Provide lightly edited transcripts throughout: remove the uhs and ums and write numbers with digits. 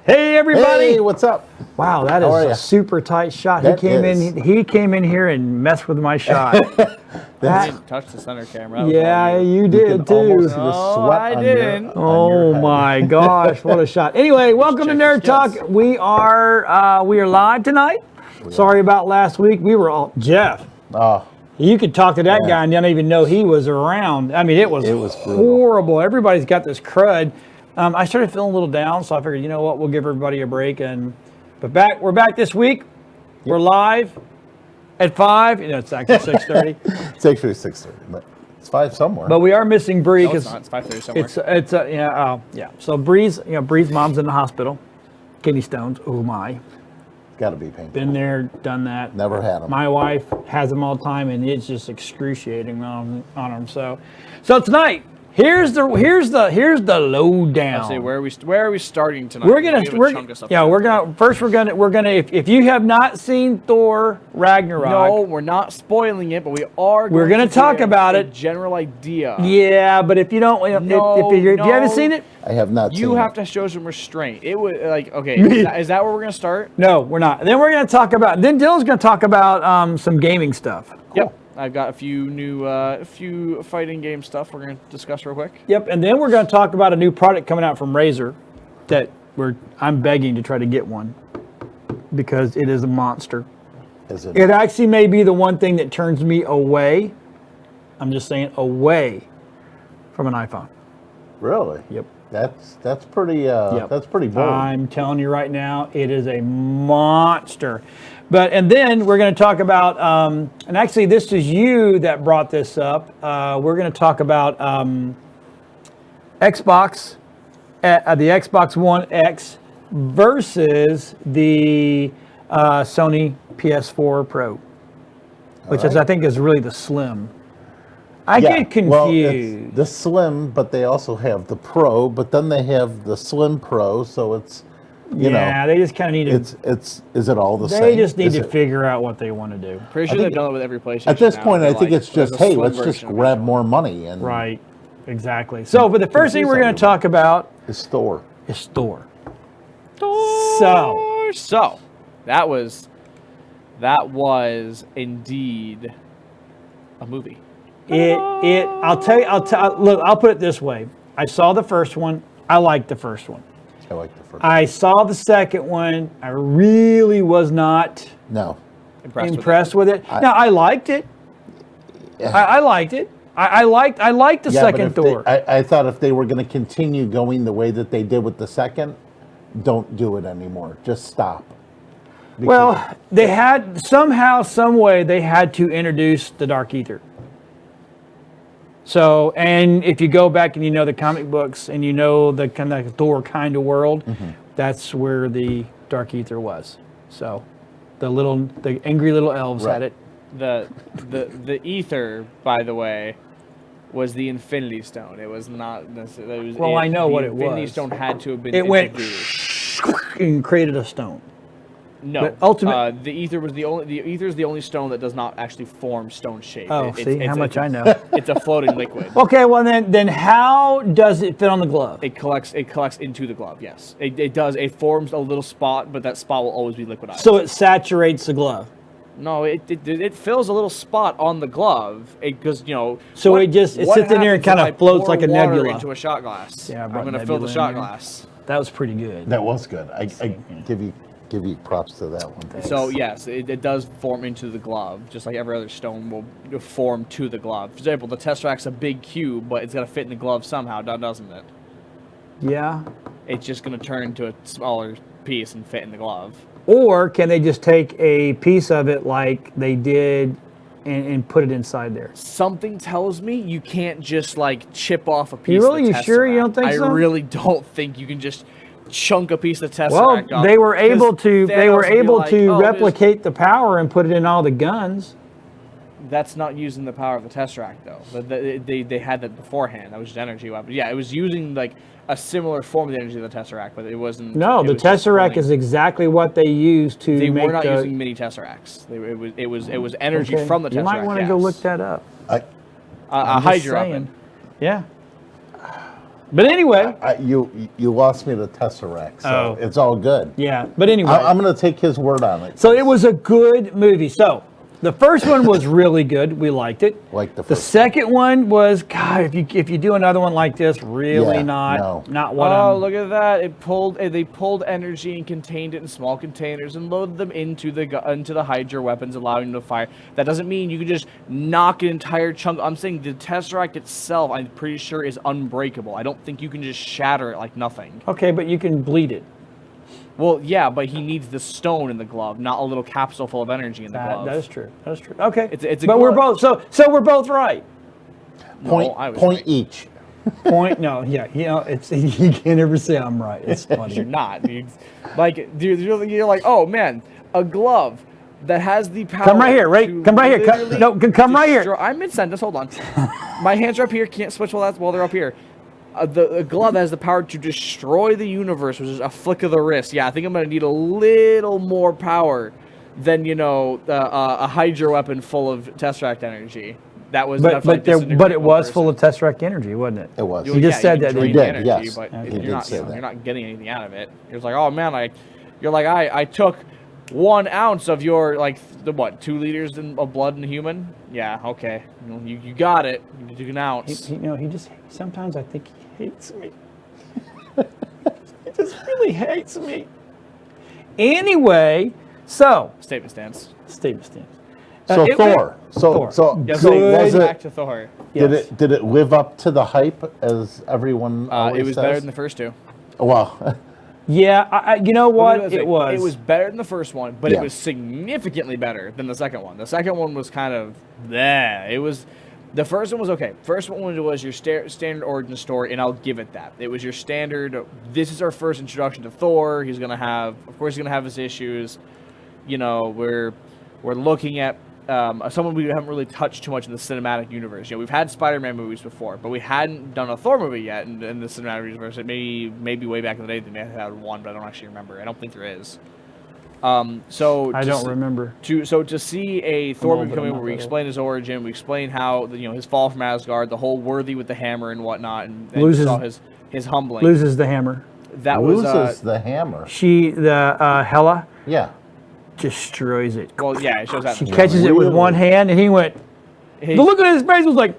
Hey everybody! Hey, what's up? Wow, that is a super tight shot. He came in here and messed with my shot. I didn't touch the center camera. Yeah, you did too. Almost see the sweat I on didn't. Your, Oh my gosh, what a shot! Anyway, welcome to Nerd Talk. We are live tonight. Sorry about last week. We were all Jeff. Oh, You could talk to that guy and you don't even know he was around. I mean, it was horrible. Everybody's got this crud. I started feeling a little down, so I figured, you know what, we'll give everybody a break. But we're back this week. We're live at 5. You know, it's actually 6:30. it's actually 6:30, but it's 5 somewhere. But we are missing Bree No, it's not. It's 5:30 somewhere. Yeah. So Bree's mom's in the hospital, kidney stones. Oh my. Got to be painful. Been there, done that. Never had them. My wife has them all the time, and it's just excruciating on them. So tonight, here's the lowdown. I'll say, where are we starting tonight? We're gonna if you have not seen Thor Ragnarok. No, we're not spoiling it, but we're gonna talk about it. General idea. Yeah, but if you don't, if you haven't seen it, I have not seen it. You have to show some restraint. It was like, okay, is that where we're gonna start? No, we're not. Then we're gonna talk about. Then Dylan's gonna talk about some gaming stuff. Yep. I've got a few new, few fighting game stuff we're going to discuss real quick. Yep, and then we're going to talk about a new product coming out from Razer that I'm begging to try to get one because it is a monster. Is it? It actually may be the one thing that turns me away. I'm just saying away from an iPhone. Really? Yep. That's pretty. That's pretty bold. I'm telling you right now, it is a monster. And then we're going to talk about, and actually this is you that brought this up. We're going to talk about Xbox, the Xbox One X versus the Sony PS4 Pro, which I think is really the Slim. I get confused. Well, it's the Slim, but they also have the Pro, but then they have the Slim Pro, so it's. They just kind of need to. Is it all the same? They just need to figure out what they want to do. Pretty sure they've done it with every PlayStation. At this point, I think it's there's just, a hey, slim let's just version grab more money and. Right, exactly. So, but the first thing we're going to talk about is Thor. So that was indeed a movie. I'll put it this way. I saw the first one. I liked the first one. I like the first one. I saw the second one. I really was not impressed with it. Now I liked it. I liked it. I liked the second Thor. I thought if they were going to continue going the way that they did with the second, don't do it anymore. Just stop. Well, they had somehow, some way, they had to introduce the Dark Ether. So, and if you go back and you know the comic books and you know the kind of Thor kind of world, that's where the Dark Ether was. So, the angry little elves had it. The ether, by the way, was the Infinity Stone. It was not necessarily. I know what it was. The Infinity Stone had to have been. It went and created a stone. No, but ultimately, the ether was the only stone that does not actually form stone shape. Oh, how much I know. It's a floating liquid. Okay, well then how does it fit on the glove? It collects into the glove. Yes, it does. It forms a little spot, but that spot will always be liquidized. So it saturates the glove. No, it fills a little spot on the glove because So it sits in there and kind of floats like a nebula into a shot glass. Yeah, I'm going to fill the shot glass. That was pretty good. That was good. I give you props to that one. Thanks. So yes, it does form into the glove, just like every other stone will form to the glove. For example, the Tesseract's a big cube, but it's got to fit in the glove somehow, doesn't it? Yeah. It's just going to turn into a smaller piece and fit in the glove. Or can they just take a piece of it like they did and put it inside there? Something tells me you can't just like chip off a piece of the Tesseract. You sure you don't think so? I really don't think you can just chunk a piece of Tesseract off. Well, they were able to replicate the power and put it in all the guns. That's not using the power of the Tesseract though. They had that beforehand. That was just energy weapon. Yeah, it was using like a similar form of the energy of the Tesseract, but it wasn't. No, the Tesseract is exactly what they used to They make were not using mini Tesseracts. It was energy from the Tesseract. You might want to go look that up. A Hydra weapon. Yeah. But anyway. You lost me the Tesseract, so it's all good. Yeah, but anyway. I'm going to take his word on it. So it was a good movie. So the first one was really good. We liked it. The second one was, God, if you do another one like this, really not what look at that. They pulled energy and contained it in small containers and loaded them into the Hydra weapons, allowing them to fire. That doesn't mean you can just knock an entire chunk. I'm saying the Tesseract itself, I'm pretty sure, is unbreakable. I don't think you can just shatter it like nothing. Okay, but you can bleed it. Well, yeah, but he needs the stone in the glove, not a little capsule full of energy in the glove. That is true. That is true. Okay, it's a but we're both so we're both right. Point right. each. Point. No, yeah, it's you can't ever say I'm right. It's funny. You're not. You're like, oh man, a glove that has the power. Come right here, right? Come right here. Come right here. I'm in sentence. Hold on. My hands are up here. Can't switch while they're up here. The glove has the power to destroy the universe, which is a flick of the wrist. Yeah, I think I'm going to need a little more power than, a Hydra weapon full of Tesseract energy. That was but it was full of Tesseract energy, wasn't it? It was. You just said that. You did, yes. But you're not getting anything out of it. It was like, oh man, I took 1 ounce of your 2 liters of blood in a human. Yeah, okay, you got it. You took an ounce. He just sometimes I think he hates me. He just really hates me. Anyway, so statement stands. So Thor. Back to Thor. Yes. Did it live up to the hype as everyone always It was says? better than the first two. Well. Yeah, you know what? It was. It was better than the first one, but it was significantly better than the second one. The second one was kind of the first one was okay. First one was your standard origin story, and I'll give it that. It was your standard. This is our first introduction to Thor. Of course, he's gonna have his issues. We're looking at someone we haven't really touched too much in the cinematic universe. We've had Spider-Man movies before, but we hadn't done a Thor movie yet in the cinematic universe. Maybe way back in the day they may have had one, but I don't actually remember. I don't think there is. I don't remember. To see a Thor movie come in where we explain his origin, we explain how his fall from Asgard, the whole worthy with the hammer and whatnot, and saw his humbling. Loses the hammer. Loses the hammer. Hela. Yeah. Destroys it. Well, yeah, it shows that. She catches it with one hand, and he went. The look on his face was like.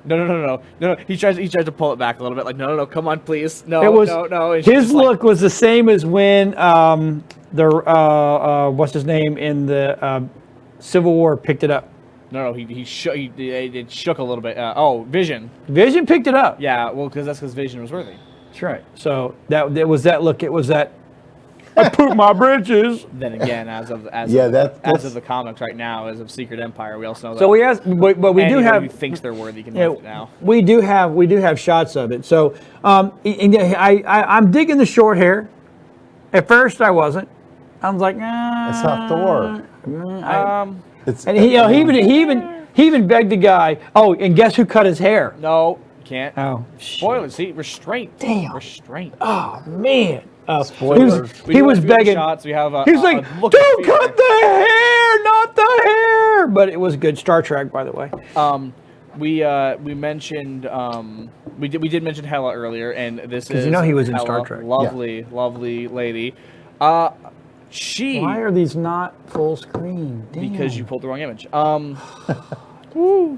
No. He tries to pull it back a little bit. Like, no, come on, please. No. And his look was the same as when what's his name in the Civil War picked it up. No, it shook a little bit. Vision. Vision picked it up. Yeah, well, because Vision was worthy. That's right. So it was that look. It was that. I pooped my britches. Then again, as of the comics right now, as of Secret Empire, we also know that. So but we do have. Who thinks they're worthy can lift it now. We do have shots of it. So I'm digging the short hair. At first, I wasn't. I was like, it's not Thor. He even begged the guy. Oh, and guess who cut his hair? No, can't. Oh, spoilers. See, restraint. Damn. Restraint. Oh man. Spoilers. He was begging. Shots. We have he was like, "Don't cut the hair, not the hair." But it was good. Star Trek, by the way. We mentioned we did mention Hela earlier, and this is he was in Hela, Star Trek. Lovely lady. Why are these not full screen? Damn. Because you pulled the wrong image. Woo.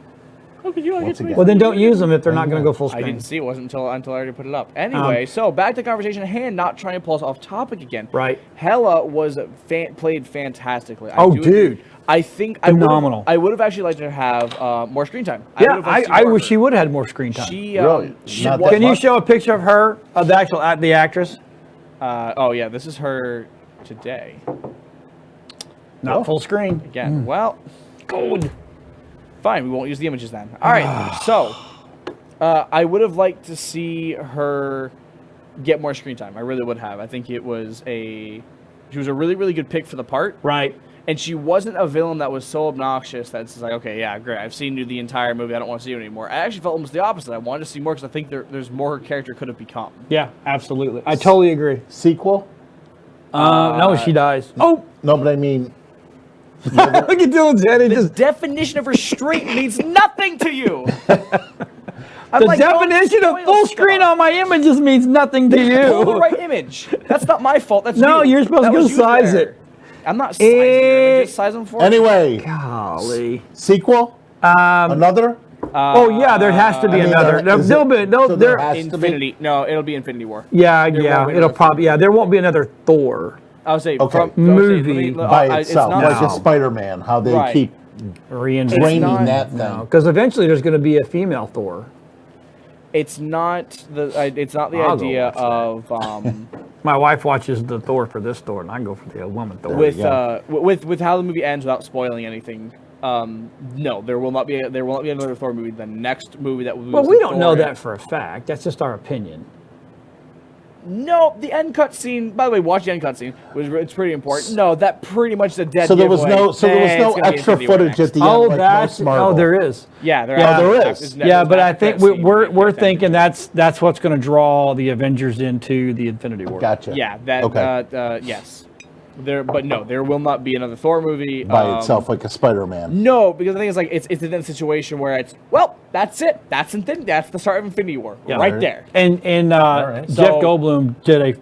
How could you well, then don't use them if they're not going to go full screen. I didn't see it. Wasn't until I already put it up. Anyway, so back to the conversation at hand, not trying to pull us off topic again. Right. Hela was played fantastically. Dude. I think phenomenal. I would have actually liked to have more screen time. Yeah, I wish she would have had more screen time. Really? Can you show a picture of her, of the actress? Yeah, this is her today. Not full screen. Again. Well, good. Fine, we won't use the images then. All right, so I would have liked to see her get more screen time. I really would have. I think she was a really, really good pick for the part. Right. And she wasn't a villain that was so obnoxious that it's like, okay, yeah, great. I've seen you the entire movie. I don't want to see you anymore. I actually felt almost the opposite. I wanted to see more because I think there's more her character could have become. Yeah, absolutely. I totally agree. Sequel? No, she dies. Oh! No, but I mean... Look at Dylan's head. The definition of restraint means nothing to you. I'm The like, don't definition of spoil full screen stuff. on my images means nothing to Pull the you. right image. That's not my fault. That's No, you. you're supposed That to go was you size there. it. I'm not sizing your images. Size them for me. Anyway, Golly. sequel? Another? Oh yeah, there has to be I mean, another. there- is There'll it- be no. so there There. has to be? Infinity. No, it'll be Infinity War. Yeah, won't be it'll another probably. Yeah, there won't be another Thor. I would say Okay. Movie By itself, not, like No. a Spider-Man, how they Right. keep Reinvented. draining not- that thing. Because eventually there's going to be a female Thor. It's not the. It's not the I'll go idea watch of My wife watches the Thor for this Thor, and I go for the woman Thor. with go. with how the movie ends without spoiling anything. No, there will not be another Thor movie. The next movie that will. Well, we don't know that for a fact. That's just our opinion. No, the end cut scene. By the way, watch the end cut scene. It's pretty important. No, that pretty much is a dead. So there was giveaway. no, so there was It's no gonna be extra Infinity War footage next. at the end. Oh, like that's most Marvel. there is. Yeah, there. Yeah, there actually- is. Yeah, but I think That scene we're is thinking that's what's going to draw the Avengers into the Infinity War. Gotcha. Yeah, that. Okay. Yes. But no, there will not be another Thor movie By itself, like a Spider-Man. No, because the thing is, like, it's in a situation where it's that's it. That's the start of Infinity War, Yeah. right there. And right. Jeff So- Goldblum did a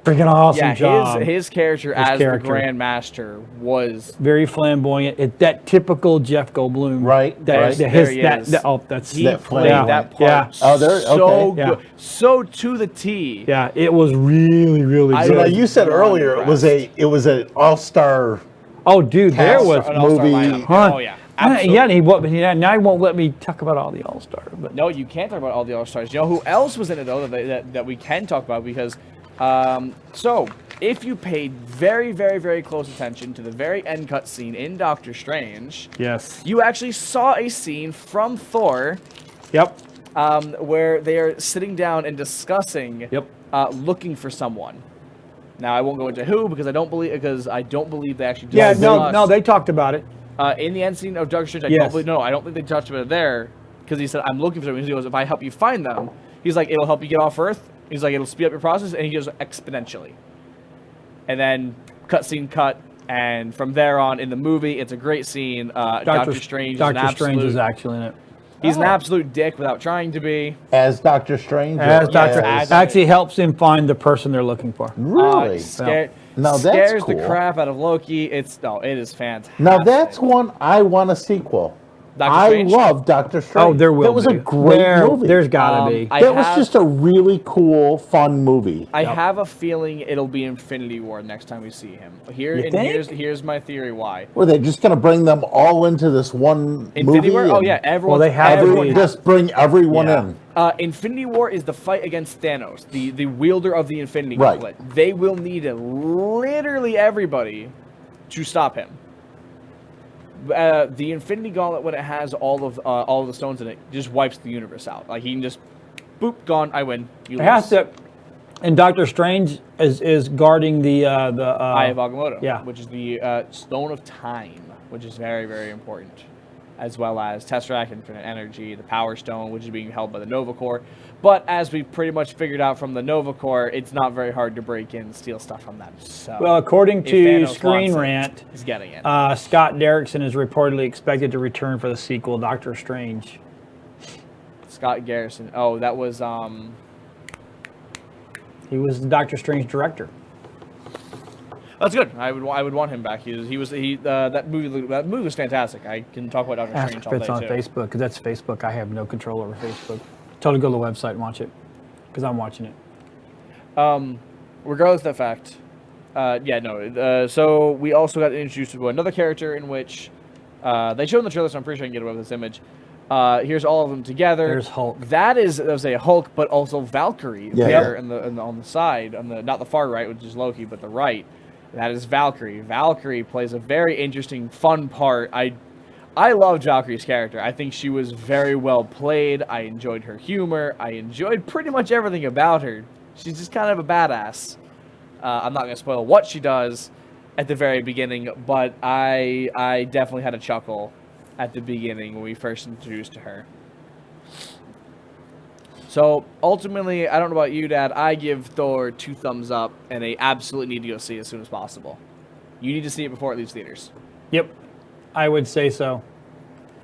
freaking awesome Yeah, job. his character as character. the Grand Master was. Very flamboyant. That typical Jeff Goldblum. Right, That, right. There he is. That's He That played flame. that part Yeah. Oh, there- so okay. good, Yeah. so to the T. yeah. It was really really I So now good. you said Beyond earlier it was an all-star. Oh, dude, there Cast was An all-star movie. lineup. Huh. Oh yeah, absolutely. Yeah, now he won't let me talk about all the All Stars. But No, you can't talk about all the All Stars. You know who else was in it though that we can talk about because, so if you paid very very very close attention to the very end cut scene in Doctor Strange, yes, you actually saw a scene from Thor, yep, where they are sitting down and discussing, Yep. Looking for someone. Now I won't go into who because I don't believe they actually. yeah. discussed- No, they talked about it. in the end scene of Doctor Strange, I Yes. don't believe, I don't think they touched about it there because he said, I'm looking for someone. He goes, if I help you find them, he's like, it'll help you get off Earth. He's like, it'll speed up your process, and he goes exponentially. And then cutscene cut, and from there on in the movie, it's a great scene. Doctor Strange is actually in it. He's an absolute dick without trying to be. As Doctor Strange. As or Doctor as- actually helps him find the person they're looking for. Really? Now that's scares cool. the crap out of Loki. It is fantastic. Now that's one I want a sequel. Doctor I Strange? love Doctor Strange. Oh, there will That was be. a great movie. There's gotta be. That was just a really cool, fun movie. I have a feeling it'll be Infinity War next time we see him. You think? Here's my theory why. Were they just going to bring them all into this one Infinity movie? War? Oh and yeah, everyone. they have everyone to. just bring everyone Yeah. in. Infinity War is the fight against Thanos, the wielder of the Infinity Right. Gauntlet. They will need literally everybody to stop him. The Infinity Gauntlet, when it has all of the stones in it, just wipes the universe out. Like he can just, boop, gone. I win. You It has lose. to. And Doctor Strange is guarding the Eye of Agamotto, yeah. which is the Stone of Time, which is very, very important, as well as Tesseract, Infinite Energy, the Power Stone, which is being held by the Nova Corps. But as we pretty much figured out from the Nova Corps, it's not very hard to break in and steal stuff from them. So, Well, according if to Thanos Screen wants it, Rant, he's getting it. Scott Derrickson is reportedly expected to return for the sequel, Doctor Strange. Scott Garrison. Oh, that was He was the Doctor Strange director. that's good. I would want him back. That movie was fantastic. I can talk about Doctor Ask Strange if all it's day on too. Facebook, because that's Facebook. I have no control over Facebook. Tell them to go to the website and watch it, because I'm watching it. Regardless of that fact, so we also got introduced to another character in which they showed in the trailer, so I'm pretty sure I can get away with this image. Here's all of them together. There's Hulk. That was a Hulk, but also Valkyrie Yeah. there on the side, not the far right, which is Loki, but the right. That is Valkyrie. Valkyrie plays a very interesting, fun part. I loved Valkyrie's character. I think she was very well played. I enjoyed her humor. I enjoyed pretty much everything about her. She's just kind of a badass. I'm not going to spoil what she does at the very beginning, but I definitely had a chuckle at the beginning when we first introduced to her. So ultimately, I don't know about you, Dad. I give Thor 2 thumbs up, and they absolutely need to go see it as soon as possible. You need to see it before it leaves theaters. Yep, I would say so.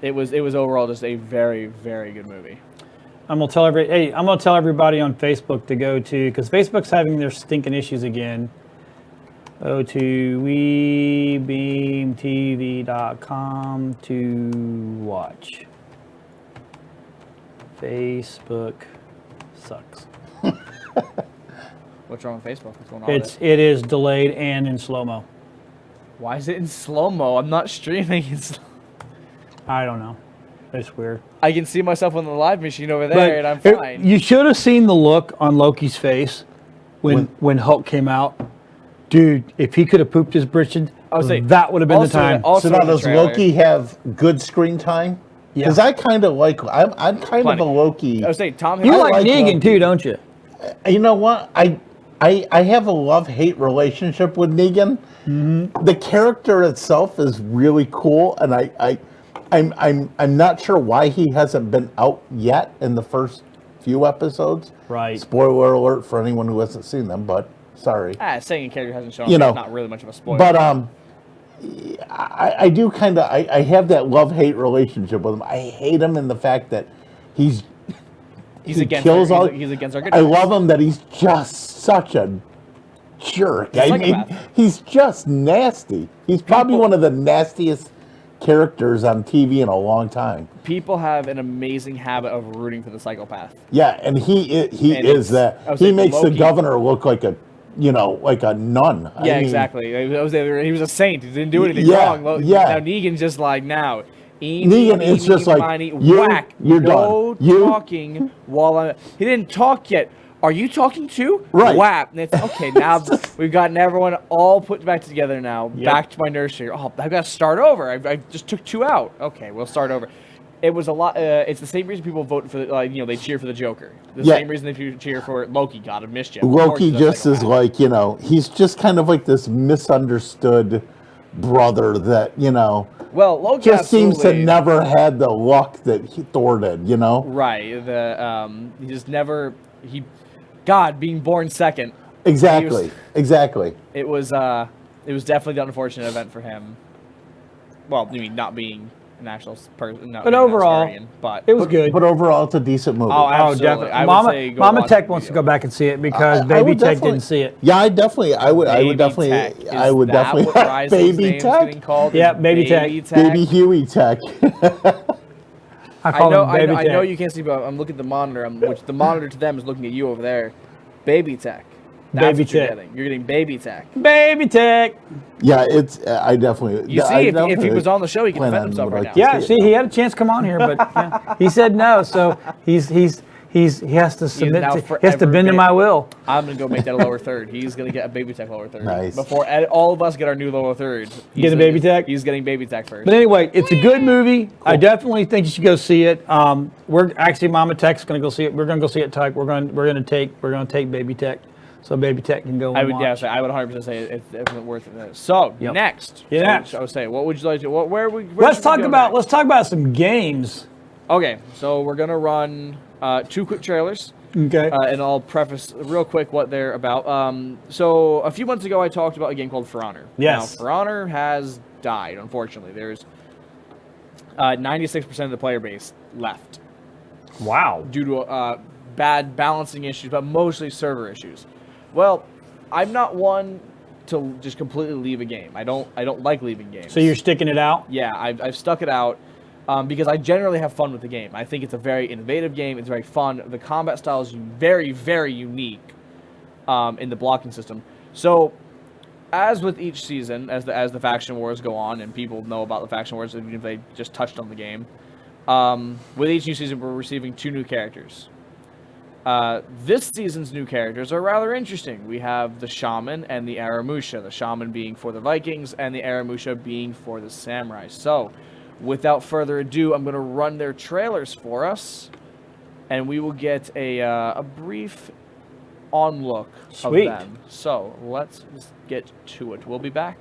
It was overall just a very, very good movie. I'm gonna tell everybody on Facebook to go to, because Facebook's having their stinking issues again. Go to webeamtv.com to watch. Facebook sucks. What's wrong with Facebook? What's going on with It is delayed and in slow-mo. Why is it in slow-mo? I'm not streaming in slow. I don't know. It's weird. I can see myself on the live machine over there, and I'm fine. You should have seen the look on Loki's face when Hulk came out. Dude, if he could have pooped his britches, that would have been the time. So now does Loki have good screen time? Because I kind of like, I'm kind of a Loki. I was saying, Tom. You like Negan too, don't you? You know what? I have a love-hate relationship with Negan. Mm-hmm. The character itself is really cool, and I'm not sure why he hasn't been out yet in the first few episodes. Right. Spoiler alert for anyone who hasn't seen them, but sorry. Saying a character hasn't shown up, not really much of a spoiler. But I do kind of I have that love-hate relationship with him. I hate him in the fact that he's against our good I love him that he's just such a jerk. He's just nasty. He's probably one of the nastiest characters on TV in a long time. People have an amazing habit of rooting for the psychopath. Yeah, and he is that. He makes the governor look like a nun. Yeah, exactly. He was a saint. He didn't do anything wrong. Well, now Negan's just like now. Negan is just like whack. You're no done. You talking while I'm. He didn't talk yet. Are you talking too? Right. Whap. And it's okay. Now we've gotten everyone all put back together. Now back to my nursery. Oh, I've got to start over. I just took 2 out. Okay, we'll start over. It was a lot. It's the same reason people vote for they cheer for the Joker. The same reason they cheer for Loki. God, I missed you. Loki just is like he's just kind of like this misunderstood brother that Well, Loki just seems to never had the luck that Thor did. Right. He just never God being born second. Exactly. It was definitely the unfortunate event for him. Well, I mean, not being an actual person. But overall, it was good. But overall, it's a decent movie. Oh, absolutely. Definitely. Mama Tech wants to go back and see it because Baby Tech didn't see it. Yeah, I would definitely. Baby Tech. Yeah, Baby Tech. Baby Huey Tech. I know you can't see, but I'm looking at the monitor, which the monitor to them is looking at you over there. Baby Tech. That's what you're getting. You're getting Baby Tech. Baby Tech. Yeah, I definitely. You see, if he was on the show, he could defend himself right now. Yeah, see, he had a chance to come on here, but he said no. So he has to submit. He has to bend to my will. I'm gonna go make that a lower third. He's gonna get a Baby Tech lower third. Nice. Before all of us get our new lower third. Get a Baby Tech. He's getting Baby Tech first. But anyway, it's a good movie. Cool. I definitely think you should go see it. We're actually Mama Tech's gonna go see it. We're gonna go see it. Tech. We're gonna take Baby Tech. So Baby Tech can go. I would 100% say it's definitely worth it. So next, I would say, what would you like to? Let's talk about some games. Okay, so we're gonna run 2 quick trailers. Okay. And I'll preface real quick what they're about. So a few months ago, I talked about a game called For Honor. Yes. Now, For Honor has died. Unfortunately, there's 96% of the player base left. Wow. Due to bad balancing issues, but mostly server issues. Well, I'm not one to just completely leave a game. I don't like leaving games. So you're sticking it out? Yeah, I've stuck it out because I generally have fun with the game. I think it's a very innovative game. It's very fun. The combat style is very, very unique in the blocking system. So, as with each season, as the faction wars go on, and people know about the faction wars, even if they just touched on the game, with each new season, we're receiving 2 new characters. This season's new characters are rather interesting. We have the Shaman and the Aramusha. The Shaman being for the Vikings and the Aramusha being for the Samurai. So, without further ado, I'm going to run their trailers for us, and we will get a brief on-look of them. So, let's just get to it. We'll be back.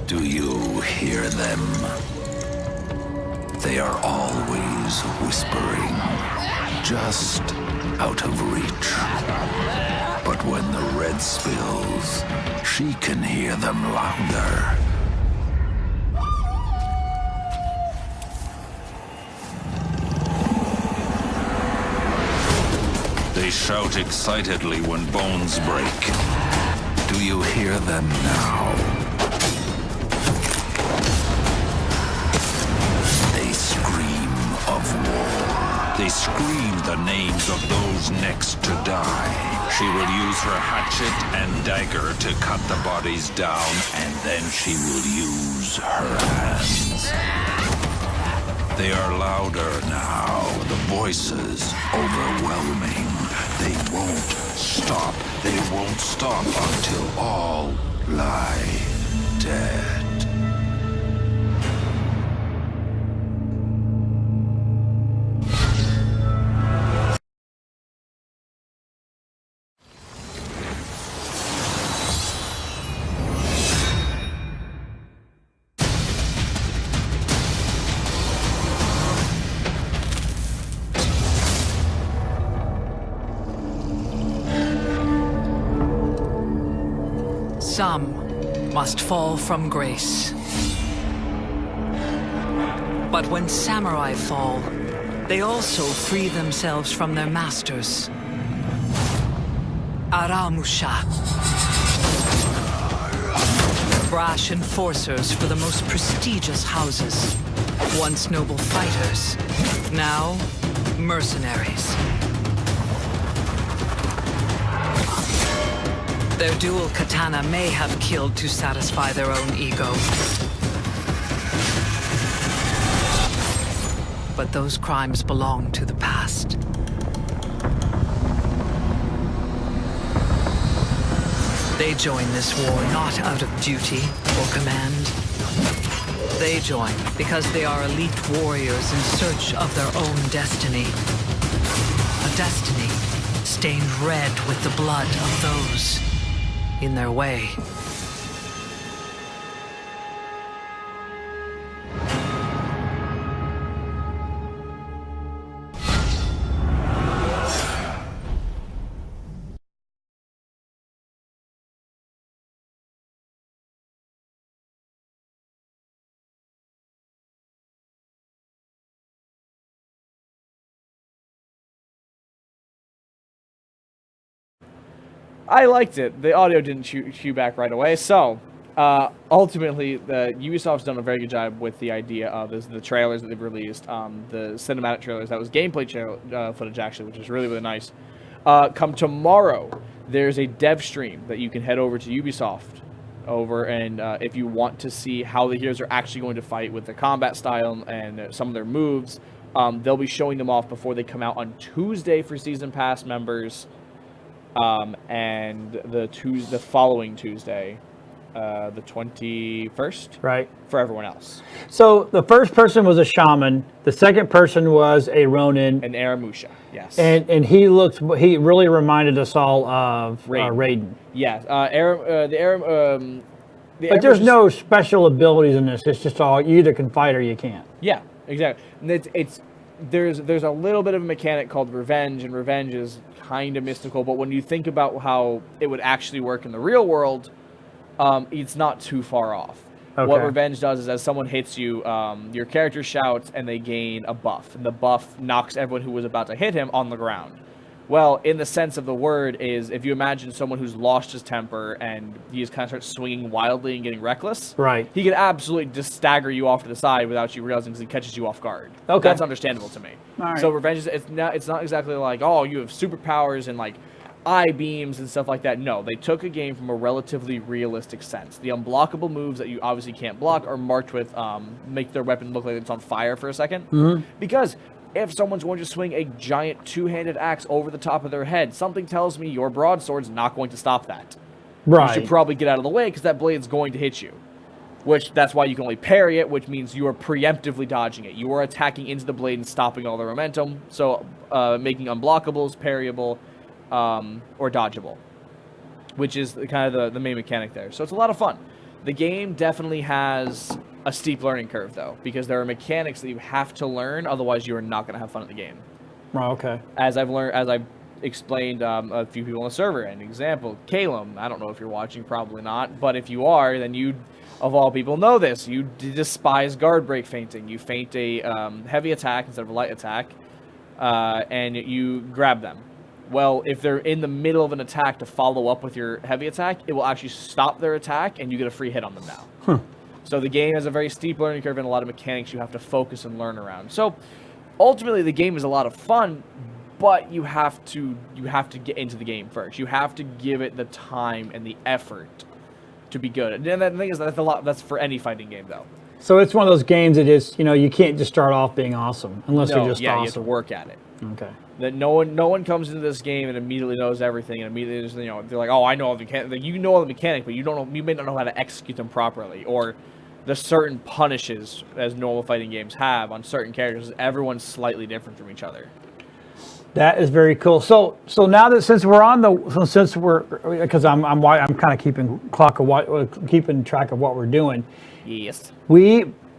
Do you hear them? They are always whispering, just out of reach. But when the red spills, she can hear them louder. They shout excitedly when bones break. Do you hear them now? They scream of war. They scream the names of those next to die. She will use her hatchet and dagger to cut the bodies down, and then she will use her hands. They are louder now, the voices overwhelming. They won't stop. They won't stop until all lie dead. Some must fall from grace. But when samurai fall, they also free themselves from their masters. Aramusha. Brash enforcers for the most prestigious houses. Once noble fighters, now mercenaries. Their dual katana may have killed to satisfy their own ego. But those crimes belong to the past. They join this war not out of duty or command. They join because they are elite warriors in search of their own destiny. A destiny stained red with the blood of those in their way. I liked it. The audio didn't cue back right away. So, ultimately, the Ubisoft's done a very good job with the idea of the trailers that they've released, the cinematic trailers. That was gameplay footage, actually, which is really, really nice. Come tomorrow, there's a dev stream that you can head over to Ubisoft and if you want to see how the heroes are actually going to fight with the combat style and some of their moves, they'll be showing them off before they come out on Tuesday for Season Pass members. And the following Tuesday, the 21st, right, for everyone else. So the first person was a shaman. The second person was a Ronin. An Aramusha, yes. And he really reminded us all of Raiden. Yes, but there's no special abilities in this. It's just all you either can fight or you can't. Yeah, exactly. And there's a little bit of a mechanic called revenge, and revenge is kind of mystical, but when you think about how it would actually work in the real world, it's not too far off. Okay. What revenge does is as someone hits you, your character shouts and they gain a buff, and the buff knocks everyone who was about to hit him on the ground. Well, in the sense of the word is if you imagine someone who's lost his temper and he just kind of starts swinging wildly and getting reckless, right? He could absolutely just stagger you off to the side without you realizing because he catches you off guard. Okay. That's understandable to me. All right. So revenge is it's not exactly like, oh, you have superpowers and like eye beams and stuff like that. No, they took a game from a relatively realistic sense. The unblockable moves that you obviously can't block are marked with make their weapon look like it's on fire for a second. Mm-hmm. Because if someone's going to swing a giant two-handed axe over the top of their head, something tells me your broadsword's not going to stop that. Right. You should probably get out of the way because that blade's going to hit you. That's why you can only parry it, which means you are preemptively dodging it. You are attacking into the blade and stopping all the momentum, so making unblockables, parryable, or dodgeable, which is kind of the main mechanic there. So it's a lot of fun. The game definitely has a steep learning curve, though, because there are mechanics that you have to learn, otherwise you are not going to have fun at the game. Oh, okay. As I've explained a few people on the server. An example, Calum. I don't know if you're watching, probably not, but if you are, then you, of all people, know this. You despise guard break feinting. You feint a heavy attack instead of a light attack, and you grab them. Well, if they're in the middle of an attack to follow up with your heavy attack, it will actually stop their attack, and you get a free hit on them now. So the game has a very steep learning curve and a lot of mechanics you have to focus and learn around. So ultimately, the game is a lot of fun, but you have to get into the game first. You have to give it the time and the effort to be good. And the thing is, that's for any fighting game, though. So it's one of those games that is, you can't just start off being awesome unless you're just you have to awesome. work at it. Okay. That no one comes into this game and immediately knows everything, and immediately just, they're like, oh, I know all the mechanics. Like, you know all the mechanics, but you may not know how to execute them properly, or the certain punishes as normal fighting games have on certain characters. Everyone's slightly different from each other. That is very cool. So now that because I'm kind of keeping track of what we're doing. Yes.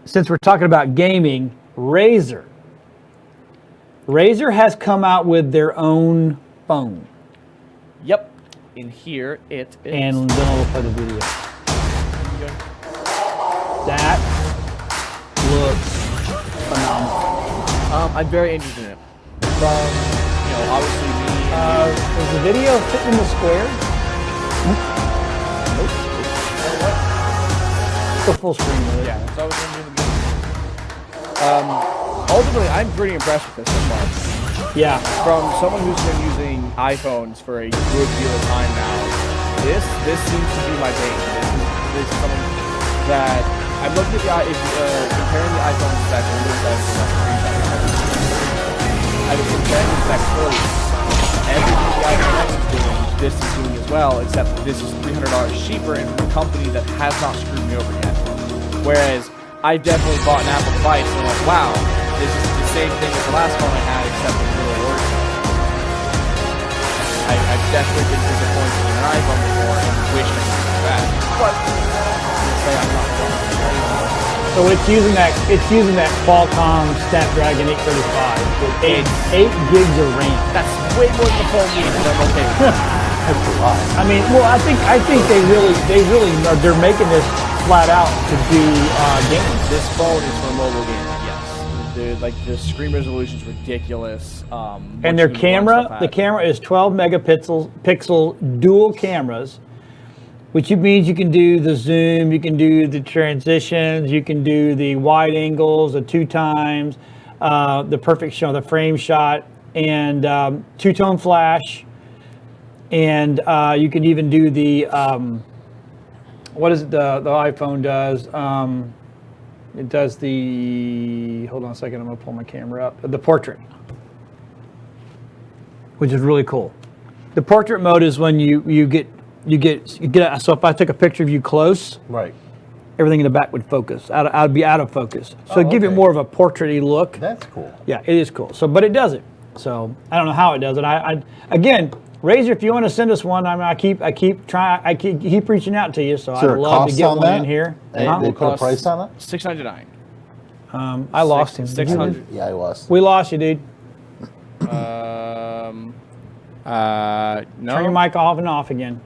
Since we're talking about gaming, Razer has come out with their own phone. Yep. In here it is. And then I'll play the video. That looks phenomenal. I'm very interested in it. Obviously me. Is the video fitting in the square? Nope. Go full screen with it. Yeah, that's always going to be the ultimately, I'm pretty impressed with this so far. Yeah. From someone who's been using iPhones for a good deal of time now, this seems to be my bane. This is something that I'm looking at comparing the iPhone specs. I was comparing the specs earlier. Everything the iPhone X is doing, this is doing as well, except this is $300 cheaper and from a company that has not screwed me over yet. Whereas I definitely bought an Apple device and I'm like, wow, this is the same thing as the last phone I had, except it's really worse. I've definitely been disappointed in an iPhone before and wish I could do that. But say I'm not wrong. So it's using that Qualcomm Snapdragon 835 with 8 gigs of RAM. That's way more than the phone needs, but I'm okay with that. That's a lot. I mean, well, I think they're making this flat out to do games. This phone is for mobile gaming, yes. The screen resolution is ridiculous. And the camera is 12 megapixel dual cameras, which means you can do the zoom, you can do the transitions, you can do the wide angles, the 2x, the perfect the frame shot, and two-tone flash, and you can even do the what is it the iPhone does? It does the, hold on a second, I'm gonna pull my camera up, the portrait, which is really cool. The portrait mode is when you get so if I took a picture of you close, Right. everything in the back would focus. I'd be out of focus. So it'd give it okay. more of a portrait-y look. That's cool. Yeah, it is cool. So, but it does it. So I don't know how it does it. I again, Razer, if you want to send us one, I keep reaching out to you. So Is there I'd a love to cost get on one that? in here. They Huh? put a price on it? $699. I lost him. Did you? 600. Yeah, I lost. We lost you, dude. No. Turn your mic off and off again.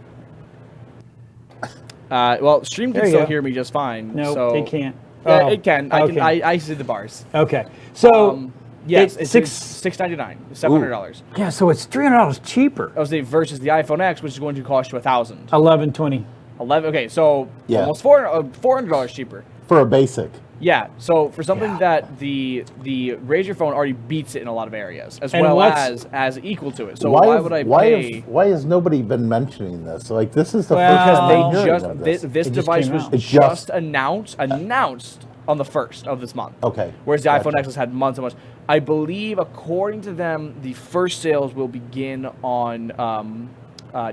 Well, stream There can you still go. hear me just fine. No, so it can't. Yeah, Oh, it can. okay. I see the bars. Okay. So Yes, it's it's $699, $700. yeah, so it's $300 cheaper. I was saying versus the iPhone X, which is going to cost you $1,000. 1120. 11. Okay, so Yeah. almost $400 cheaper. For a basic. Yeah. So for something that the Razer phone already beats it in a lot of areas, as And well what's- as equal to it. So why would I pay? Why has nobody been mentioning this? Like, this is the Well, first time I'm They hearing just of this, this. this It just device came was out. It just just- announced on the 1st of this month. Okay, Whereas the gotcha. iPhone X has had months and months. I believe, according to them, the first sales will begin on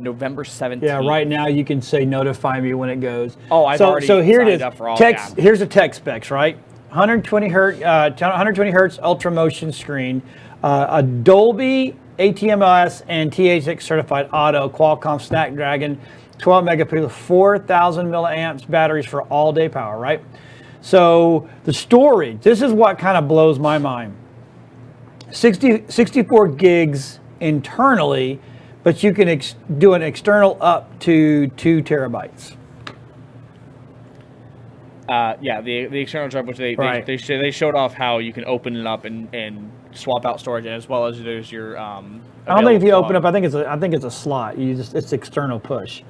November 17th. Yeah, right now you can say notify me when it goes. Oh, I've already so here it signed is. up for all- Text. yeah. Here's the tech specs, right? 120 hertz ultra motion screen, a Dolby ATMOS and THX certified auto, Qualcomm Snapdragon, 12 megapixel, 4,000 milliamps batteries for all day power, right? So the storage, this is what kind of blows my mind. 64 gigs internally, but you can do an external up to 2 terabytes. Yeah, the external drive, which they showed off how you can open it up and swap out storage, as well as there's your. I don't think if you open up, I think it's a slot. It's external push.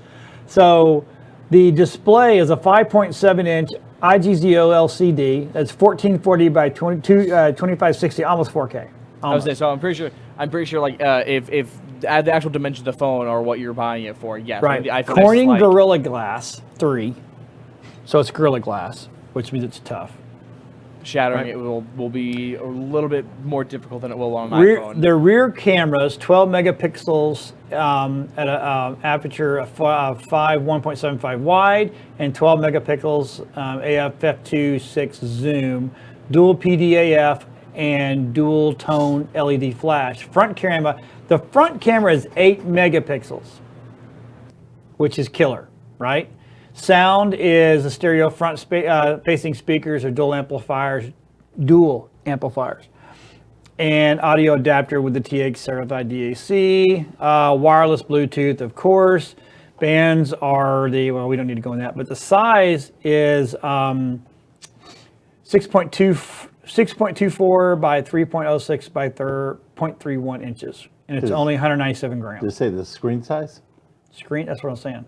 So the display is a 5.7 inch IGZO LCD. That's 1440 by 2560, almost 4K. I was saying, so I'm pretty sure like if the actual dimensions of the phone or what you're buying it for, yes. Right. The iPhone Corning X is Gorilla Glass 3. So it's Gorilla Glass, which means it's tough. shattering right. it will be a little bit more difficult than it will on an iPhone. The rear cameras, 12 megapixels at an aperture of 1.75 wide and 12 megapixels AF f2.6 zoom, dual PDAF and dual tone LED flash. Front camera, the front camera is 8 megapixels, which is killer, right? Sound is a stereo front facing speakers or dual amplifiers, and audio adapter with the TX certified DAC, wireless Bluetooth, of course. Bands are we don't need to go in that, but the size is 6.24 by 3.06 by 0.31 inches, and it's only 197 grams. Did it say the screen size? Screen, that's what I'm saying.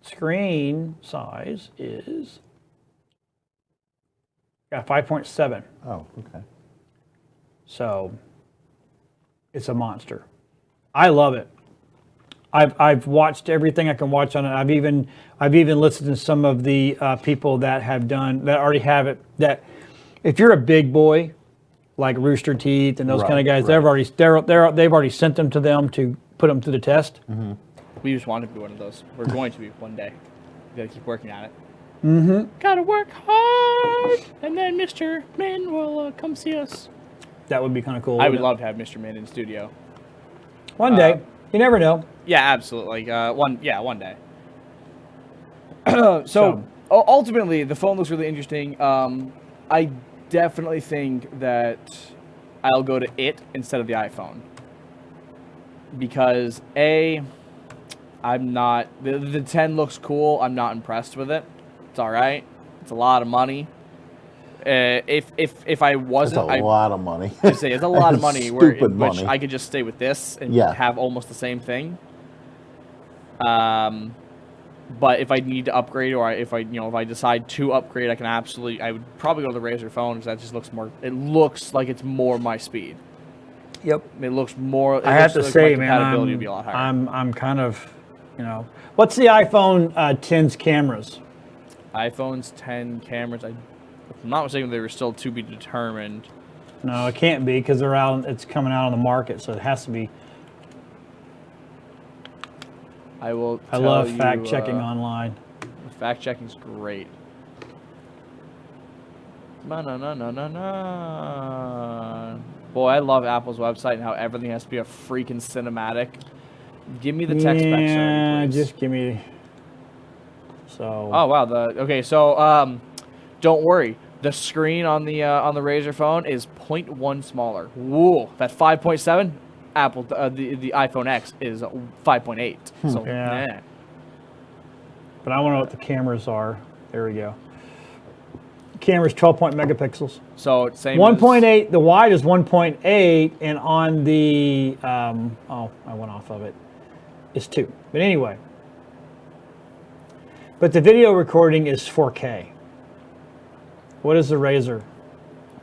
Screen size is 5.7. Oh, okay. So it's a monster. I love it. I've watched everything I can watch on it. I've even listened to some of the people that already have it. That if you're a big boy like Rooster Teeth and those kind of guys, they've already sent them to them to put them through the test. Mm-hmm. We just want to be one of those. We're going to be one day. We gotta keep working at it. Mm-hmm. Gotta work hard, and then Mr. Min will come see us. That would be kind of cool. I would love to have Mr. Min in the studio. One day. You never know. Yeah, absolutely. One day. So ultimately, the phone looks really interesting. I definitely think that I'll go to it instead of the iPhone because I'm not. The 10 looks cool. I'm not impressed with it. It's all right. It's a lot of money. If I wasn't, it's a lot of money. I say it's a lot of money. Which money. I could just stay with this and have almost the same thing. But if I need to upgrade, or if I decide to upgrade, I would probably go to the Razer phone because that just looks more. It looks like it's more my speed. Yep. It looks more. I have to say, man, compatibility would be a lot higher. I'm kind of, what's the iPhone 10's cameras? iPhone's 10 cameras. If I'm not mistaken, they were still to be determined. No, it can't be because they're out. It's coming out on the market, so it has to be. I love fact checking online. Fact checking's great. No. Boy, I love Apple's website and how everything has to be a freaking cinematic. Give me the text specs already, please. Just give me. So. Oh wow. So don't worry. The screen on the Razer phone is 0.1 smaller. Whoa, that 5.7. Apple, the iPhone X is 5.8. So yeah. But I want to know what the cameras are. There we go. Camera's 12 megapixels. So same. 1.8. The wide is 1.8, and on the I went off of it. It's 2. But anyway. But the video recording is 4K. What is the Razer?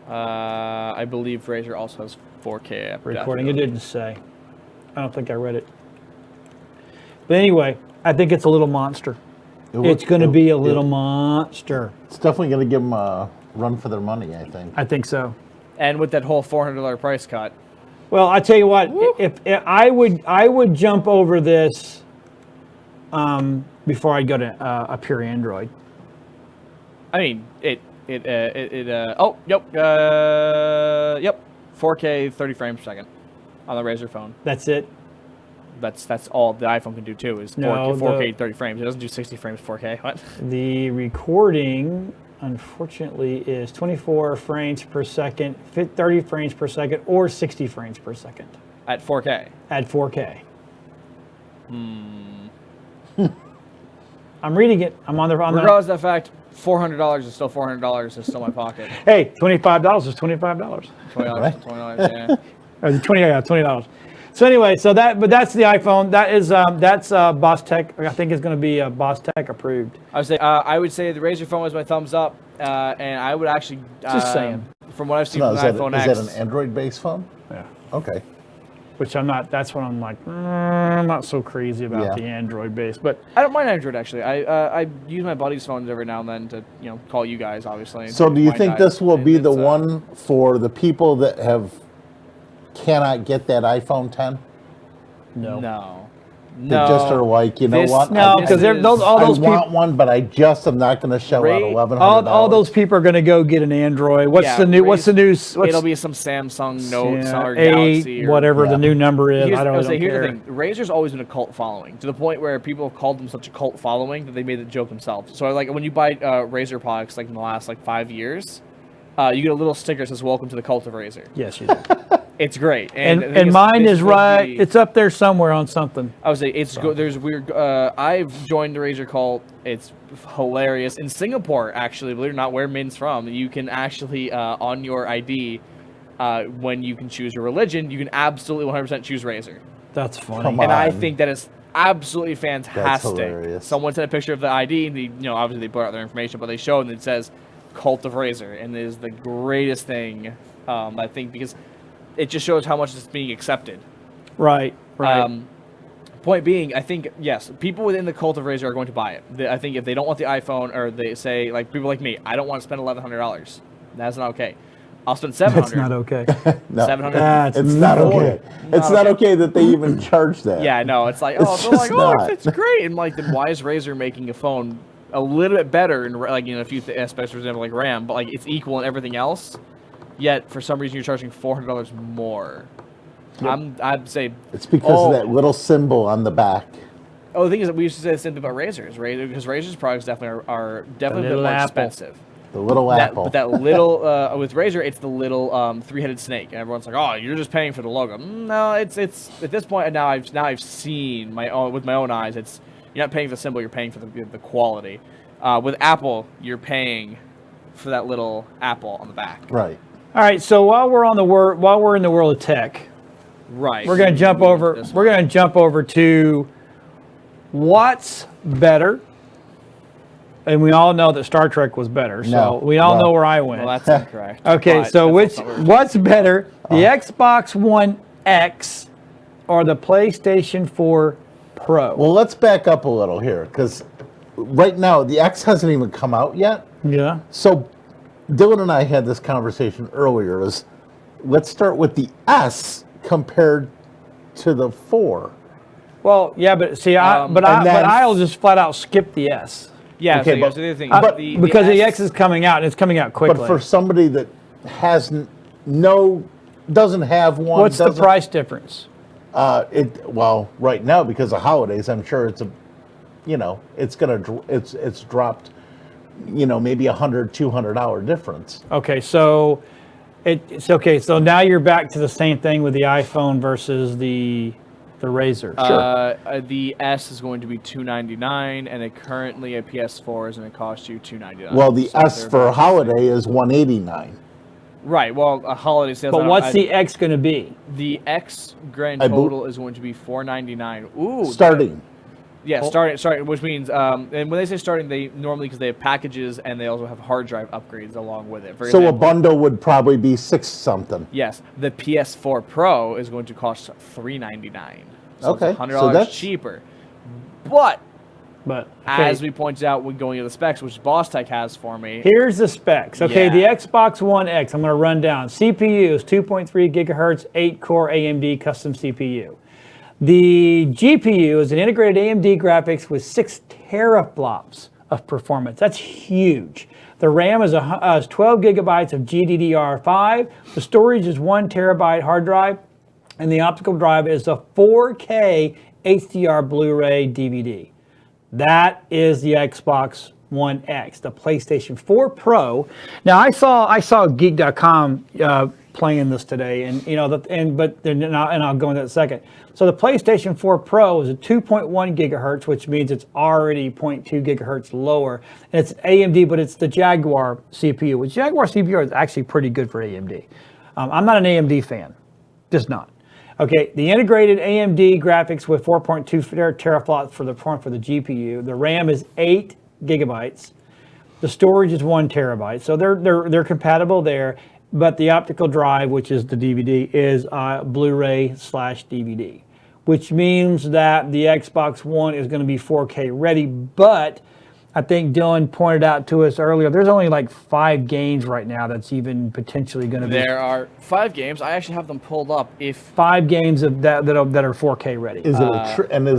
I believe Razer also has 4K recording. It didn't say. I don't think I read it. But anyway, I think it's a little monster. It's going to be a little monster. It's definitely going to give them a run for their money, I think. I think so. And with that whole $400 price cut. Well, I tell you what, if I would jump over this before I go to a pure Android. I mean, yep, 4K 30 frames per second on the Razer phone. That's it. That's all the iPhone can do too is 4K 30 frames. It doesn't do 60 frames 4K. What? The recording unfortunately, is 24 frames per second, 30 frames per second, or 60 frames per second. At 4K. At 4K. I'm reading it. I'm on the. Regardless of the fact, $400 is still $400. It's still in my pocket. Hey, $25 is $25. $20, yeah. Or $20. So anyway, but that's the iPhone. That's Boss Tech. I think is going to be Boss Tech approved. I would say the Razer phone was my thumbs up, and I would actually Just saying. From what I've seen No, from the iPhone X. is that an Android-based phone? Yeah. Okay. Which I'm not. That's what I'm like. I'm not so crazy about Yeah. the Android base, but I don't mind Android actually. I use my buddies' phones every now and then to call you guys, obviously. So do you Mine think died, this will and be the it's, one for the people that cannot get that iPhone 10? No. That just are like, you know This- what? no, because all those I want people. one, but I just am not going to shell out $1,100. All those people are going to go get an Android. What's Yeah, the new? What's the news? It'll be some Samsung Note or 8, Galaxy or whatever the Yeah. new number is. I don't Here's care. the thing. Razer's always been a cult following, to the point where people have called them such a cult following that they made the joke themselves. So like when you buy Razer products like in the last 5 years, you get a little sticker that says "Welcome to the cult of Razer." Yes, you do. It's great. and mine is right. It's up there somewhere on something. I would say it's good. There's weird. I've joined the Razer cult. It's hilarious. In Singapore, actually, believe it or not, where Min's from, you can actually on your ID, when you can choose your religion, you can absolutely 100% choose Razer. That's funny. Come And I on. think that is absolutely fantastic. hilarious. Someone sent a picture of the ID, and obviously they put out their information, but they showed and it says "Cult of Razer," and it is the greatest thing. I think because it just shows how much it's being accepted. Right. Point being, I think, yes, people within the cult of Razer are going to buy it. I think if they don't want the iPhone, or they say, like people like me, I don't want to spend $1,100. That's not okay. I'll spend $700. That's not okay. No. $700. It's not okay. It's not okay that they even charge that. Yeah, no, it's like, It's they're like, just not. it's great. And like, then why is Razer making a phone a little bit better in a few aspects, for example, like RAM, but like it's equal in everything else? Yet for some reason you're charging $400 more. Yep. I'd say It's because of that little symbol on the back. Oh, the thing is that we used to say the same thing about Razers, because Razer's products definitely are definitely a bit more expensive. The little apple. But that little with Razer, it's the little three-headed snake, and everyone's like, "Oh, you're just paying for the logo." No, it's at this point now I've seen with my own eyes. You're not paying for the symbol, you're paying for the quality. With Apple, you're paying for that little apple on the back. Right. All right. So while we're in the world of tech, right, we're going to jump over. We're going to jump over to what's better. And we all know that Star Trek was better, so we all know where I went. Well, that's incorrect. Okay, so what's better, the Xbox One X or the PlayStation 4 Pro? Well, let's back up a little here, because right now the X hasn't even come out yet. Yeah. So Dylan and I had this conversation earlier. Let's start with the S compared to the 4. Well, yeah, but see, I'll just flat out skip the S. Yeah, okay, so the other thing, because the X is coming out, and it's coming out quickly. But for somebody that doesn't have one, what's the price difference? Right now because of holidays, I'm sure it's dropped, maybe $100, $200 difference. Okay, so it's okay. So now you're back to the same thing with the iPhone versus the Razer. Sure. The S is going to be $299, and currently a PS4 is going to cost you $299. Well, the S for a holiday is $189. Right. Well, a holiday sales. But what's the X going to be? The X grand total is going to be $499. Ooh. Starting. Starting, which means, and when they say starting, they normally, because they have packages and they also have hard drive upgrades along with it. For example, a bundle would probably be $6 something. Yes, the PS4 Pro is going to cost $399. So okay, it's $100 cheaper. But as we pointed out when going into the specs, which Boss Tech has for me. Here's the specs. Okay, the Xbox One X, I'm going to run down. CPU is 2.3 gigahertz, 8-core AMD custom CPU. The GPU is an integrated AMD graphics with 6 teraflops of performance. That's huge. The RAM is 12 gigabytes of GDDR5. The storage is 1 terabyte hard drive. And the optical drive is a 4K HDR Blu-ray DVD. That is the Xbox One X, the PlayStation 4 Pro. Now I saw Geek.com playing this today, and I'll go into that in a second. So the PlayStation 4 Pro is a 2.1 gigahertz, which means it's already 0.2 gigahertz lower, and it's AMD, but it's the Jaguar CPU, which Jaguar CPU is actually pretty good for AMD. I'm not an AMD fan, just not. Okay, the integrated AMD graphics with 4.2 teraflops for the GPU. The RAM is 8 gigabytes. The storage is 1 terabyte. So they're compatible there. But the optical drive, which is the DVD, is Blu-ray/DVD, which means that the Xbox One is going to be 4K ready. But I think Dylan pointed out to us earlier, there's only like 5 games right now that's even potentially going to be. There are 5 games. I actually have them pulled up. 5 games that are 4K ready. Is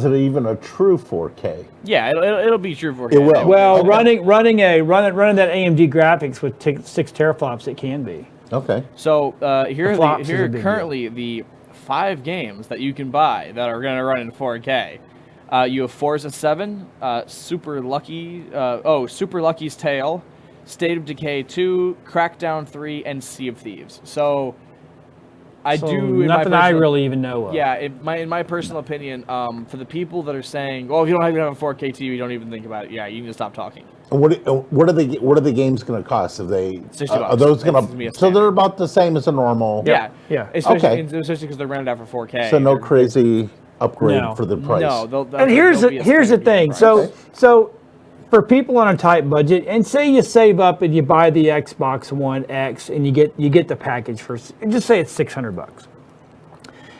it even a true 4K? Yeah, it'll be true 4K. It will. Well, okay. running that AMD graphics with 6 teraflops, it can be. Okay. So here are currently deal. the 5 games that you can buy that are going to run in 4K. You have Forza 7, Super Lucky's Tale, State of Decay 2, Crackdown 3, and Sea of Thieves. So nothing I really even know of. Yeah, in my personal opinion, for the people that are saying, "Well, if you don't even have a 4K TV, you don't even think about it." Yeah, you need to stop talking. And what are the games going to cost? If they $60. Are those going to? So they're about the same as a normal. Yeah. Okay. Especially because they're rounded out for 4K. So no crazy upgrade for the price. No, and here's the thing. So for people on a tight budget, and say you save up and you buy the Xbox One X and you get the package for, just say it's $600,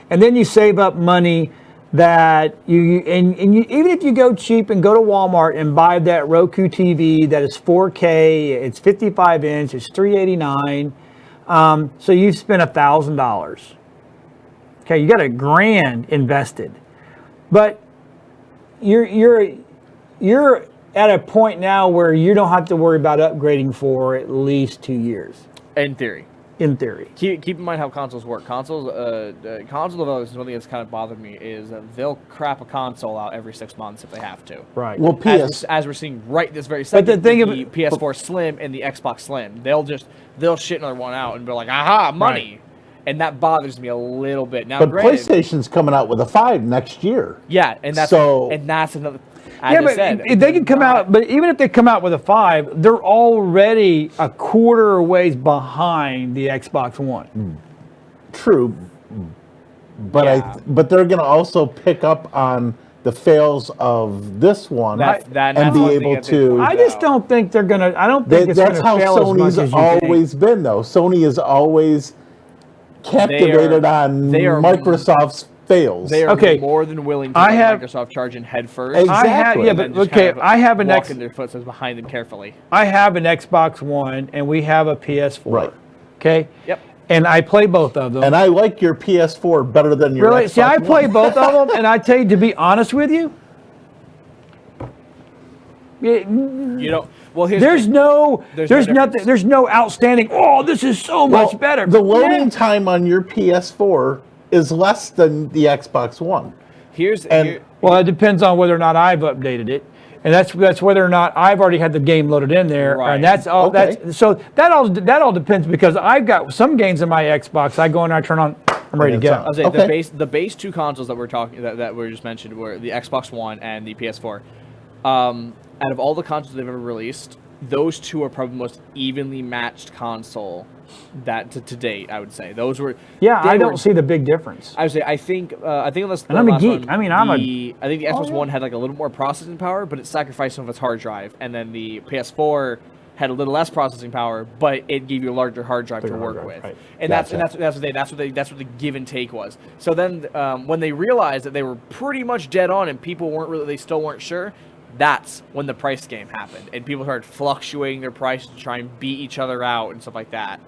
and then you save up money that you even if you go cheap and go to Walmart and buy that Roku TV that is 4K, it's 55 inch, it's $389, so you've spent $1,000. Okay, you got $1,000 invested, but you're at a point now where you don't have to worry about upgrading for at least 2 years. In theory. Keep in mind how consoles work. Console developers, something that's kind of bothered me is that they'll crap a console out every 6 months if they have to. Right. Well, as we're seeing right this very second, the PS4 Slim and the Xbox Slim, they'll shit another one out and be like, aha, money. Right. And that bothers me a little bit. Now, but PlayStation's coming out with a 5 next year. Yeah, and that's another. If they can come out, but even if they come out with a 5, they're already a quarter ways behind the Xbox One. True, but but they're going to also pick up on the fails of this one and be able to. I just don't think they're going to. I don't think it's going to fail as much as you think. That's how Sony's always been, though. Sony is always captivated on Microsoft's fails. They are more than willing to let Microsoft charge in head first. Exactly. I have an walk in their footsteps behind them carefully. I have an Xbox One and we have a PS4. Right. Okay. Yep. And I play both of them. And I like your PS4 better than your Xbox See, I One. play both of them, and I tell you, to be honest with you, Well, there's no outstanding. Oh, this is so much better. The loading time on your PS4 is less than the Xbox One. Well, it depends on whether or not I've updated it, and that's whether or not I've already had the game loaded in there, right. and that's all. Okay. So that all depends, because I've got some games in my Xbox. I go and I turn on. I'm ready to go. I'll say the base 2 consoles that we're talking that were just mentioned were the Xbox One and the PS4. Out of all the consoles they've ever released, those 2 are probably the most evenly matched console that to date. I would say those were. Yeah, I don't see the big difference. I would say I think unless and I'm a geek. One, I think the Xbox One had like a little more processing power, but it sacrificed some of its hard drive, and then the PS4 had a little less processing power, but it gave you a larger hard drive to work with. Right. And that's what the give and take was. So then when they realized that they were pretty much dead on and they still weren't sure, that's when the price game happened, and people started fluctuating their prices to try and beat each other out and stuff like that.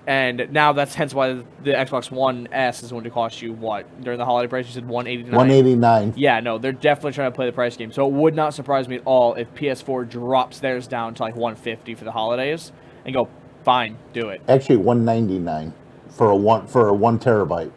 And now that's hence why the Xbox One S is going to cost you what during the holiday price? You said $189. $189. Yeah, no, they're definitely trying to play the price game. So it would not surprise me at all if PS4 drops theirs down to like $150 for the holidays, and go, fine, do it. Actually, $199 for a 1 terabyte,